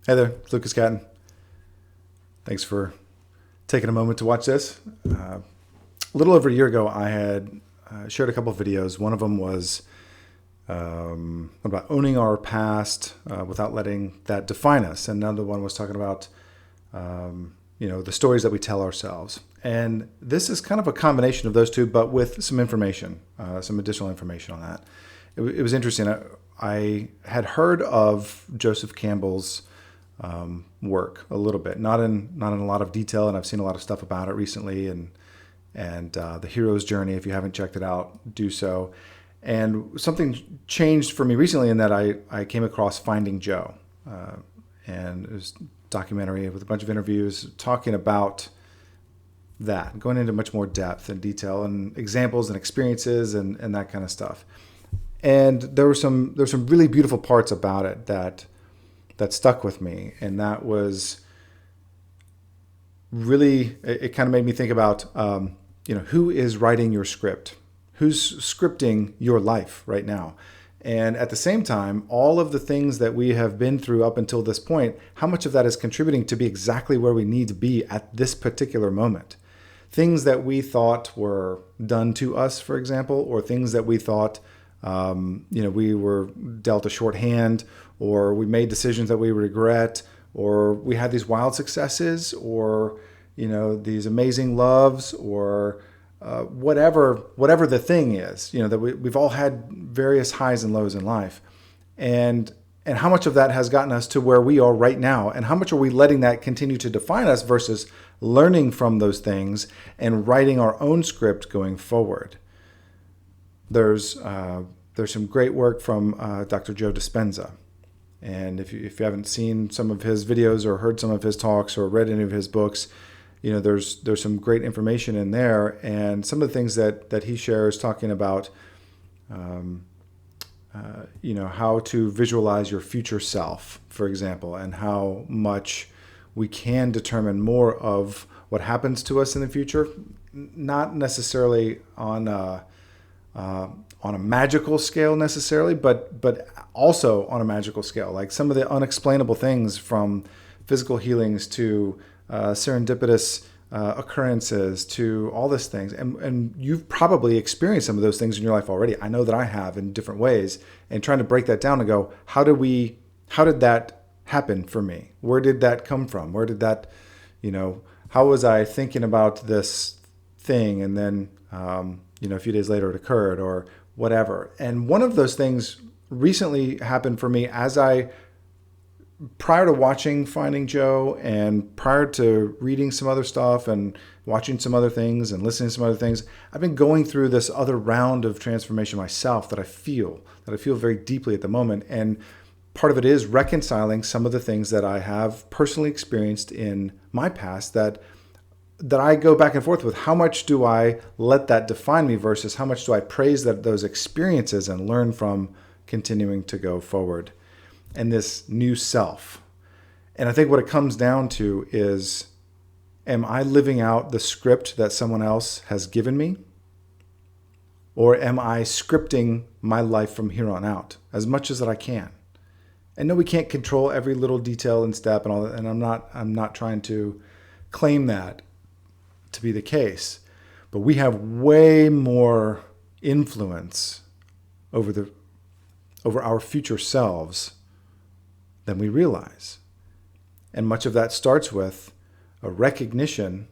Hey there, it's Lucas Catton. Thanks for taking a moment to watch this. A little over a year ago, I had shared a couple of videos. One of them was about owning our past without letting that define us. And another one was talking about, the stories that we tell ourselves. And this is kind of a combination of those two, but with some information, some additional information on that. It was interesting. I had heard of Joseph Campbell's work a little bit, not in a lot of detail, and I've seen a lot of stuff about it recently, and the hero's journey. If you haven't checked it out, do so. And something changed for me recently in that I came across Finding Joe, and it was a documentary with a bunch of interviews talking about that, going into much more depth and detail and examples and experiences and that kind of stuff. And there were some really beautiful parts about it that stuck with me, and that was really, it kind of made me think about who is writing your script, who's scripting your life right now. And at the same time, all of the things that we have been through up until this point, how much of that is contributing to be exactly where we need to be at this particular moment? Things that we thought were done to us, for example, or things that we thought we were dealt a short hand, or we made decisions that we regret, or we had these wild successes, or these amazing loves, or whatever the thing is, that we've all had various highs and lows in life, and how much of that has gotten us to where we are right now, and how much are we letting that continue to define us versus learning from those things and writing our own script going forward. There's some great work from Dr. Joe Dispenza. And if you haven't seen some of his videos or heard some of his talks or read any of his books, there's some great information in there. And some of the things that he shares talking about, how to visualize your future self, for example, and how much we can determine more of what happens to us in the future, not necessarily on a magical scale necessarily, but also on a magical scale, like some of the unexplainable things from physical healings to serendipitous occurrences to all these things. And you've probably experienced some of those things in your life already. I know that I have in different ways, and trying to break that down and go, how did that happen for me? Where did that come from? Where did that, how was I thinking about this thing? And then, a few days later it occurred, or whatever. And one of those things recently happened for me prior to watching Finding Joe and prior to reading some other stuff and watching some other things and listening to some other things. I've been going through this other round of transformation myself that I feel very deeply at the moment. And part of it is reconciling some of the things that I have personally experienced in my past that I go back and forth with. How much do I let that define me versus how much do I praise those experiences and learn from continuing to go forward and this new self? And I think what it comes down to is, am I living out the script that someone else has given me? Or am I scripting my life from here on out as much as that I can? And no, we can't control every little detail and step and all that. And I'm not trying to claim that to be the case, but we have way more influence over our future selves than we realize. And much of that starts with a recognition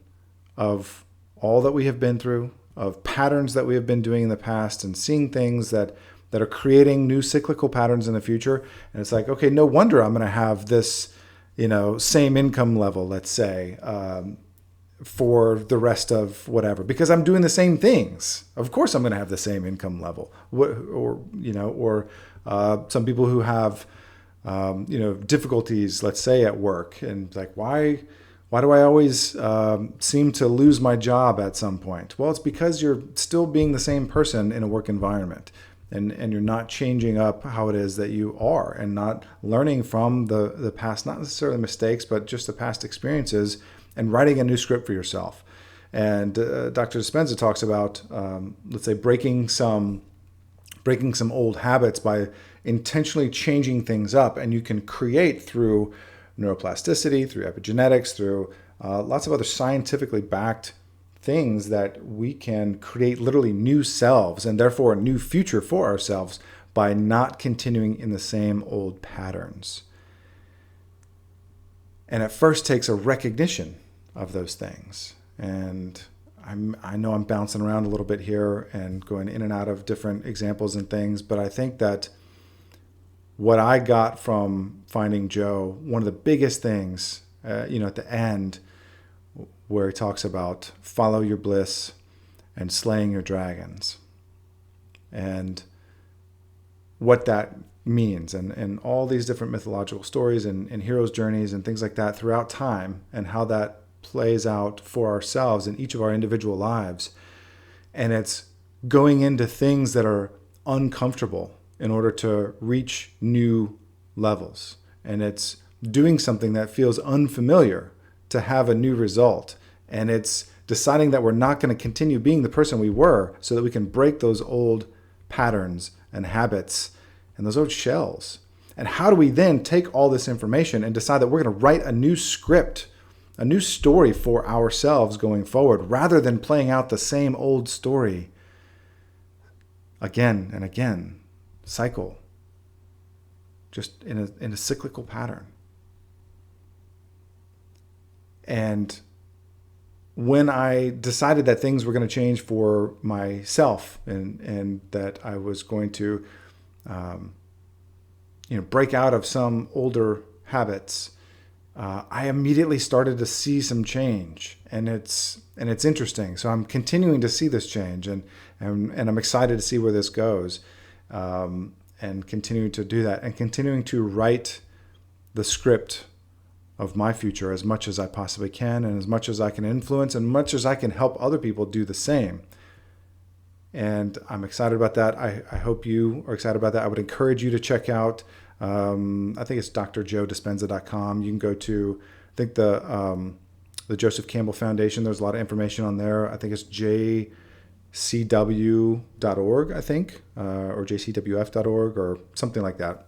of all that we have been through, of patterns that we have been doing in the past, and seeing things that are creating new cyclical patterns in the future. And it's like, okay, no wonder I'm going to have this, same income level, let's say, for the rest of whatever, because I'm doing the same things. Of course I'm going to have the same income level. Or some people who have, difficulties, let's say at work, and like, why do I always seem to lose my job at some point? Well, it's because you're still being the same person in a work environment, and you're not changing up how it is that you are, and not learning from the past, not necessarily mistakes, but just the past experiences, and writing a new script for yourself. And Dr. Dispenza talks about, let's say, breaking some old habits by intentionally changing things up. And you can create through neuroplasticity, through epigenetics, through lots of other scientifically backed things that we can create literally new selves and therefore a new future for ourselves by not continuing in the same old patterns. And it first takes a recognition of those things. And I know I'm bouncing around a little bit here and going in and out of different examples and things, but I think that what I got from finding Joe, one of the biggest things, at the end, where he talks about follow your bliss and slaying your dragons, and what that means, and all these different mythological stories and heroes' journeys and things like that throughout time, and how that plays out for ourselves in each of our individual lives. And it's going into things that are uncomfortable in order to reach new levels. And it's doing something that feels unfamiliar to have a new result. And it's deciding that we're not going to continue being the person we were so that we can break those old patterns and habits and those old shells. And how do we then take all this information and decide that we're going to write a new script, a new story for ourselves going forward, rather than playing out the same old story again and again, cycle, just in a cyclical pattern. And when I decided that things were going to change for myself, and that I was going to break out of some older habits, I immediately started to see some change, and it's interesting. So I'm continuing to see this change, and I'm excited to see where this goes, and continuing to do that, and continuing to write the script of my future as much as I possibly can, and as much as I can influence, and much as I can help other people do the same. And I'm excited about that. I hope you are excited about that. I would encourage you to check out, I think it's drjoedispenza.com. You can go to, I think the Joseph Campbell Foundation. There's a lot of information on there. I think it's jcw.org, I think, or jcwf.org or something like that.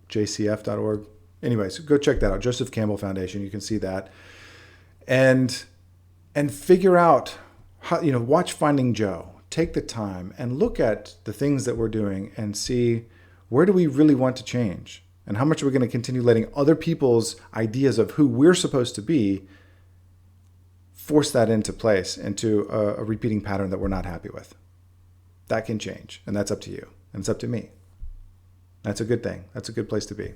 jcf.org. Anyways, go check that out. Joseph Campbell Foundation. You can see that. And figure out how, watch Finding Joe. Take the time and look at the things that we're doing and see, where do we really want to change? And how much are we going to continue letting other people's ideas of who we're supposed to be force that into place, into a repeating pattern that we're not happy with? That can change, and that's up to you, and it's up to me. That's a good thing. That's a good place to be.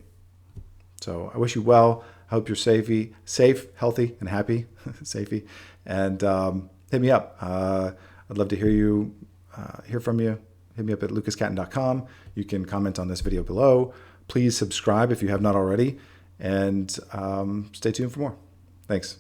So I wish you well. I hope you're safe, healthy, and happy. Safety. And hit me up. I'd love to hear from you. Hit me up at lucascatton.com. You can comment on this video below. Please subscribe if you have not already. And stay tuned for more. Thanks.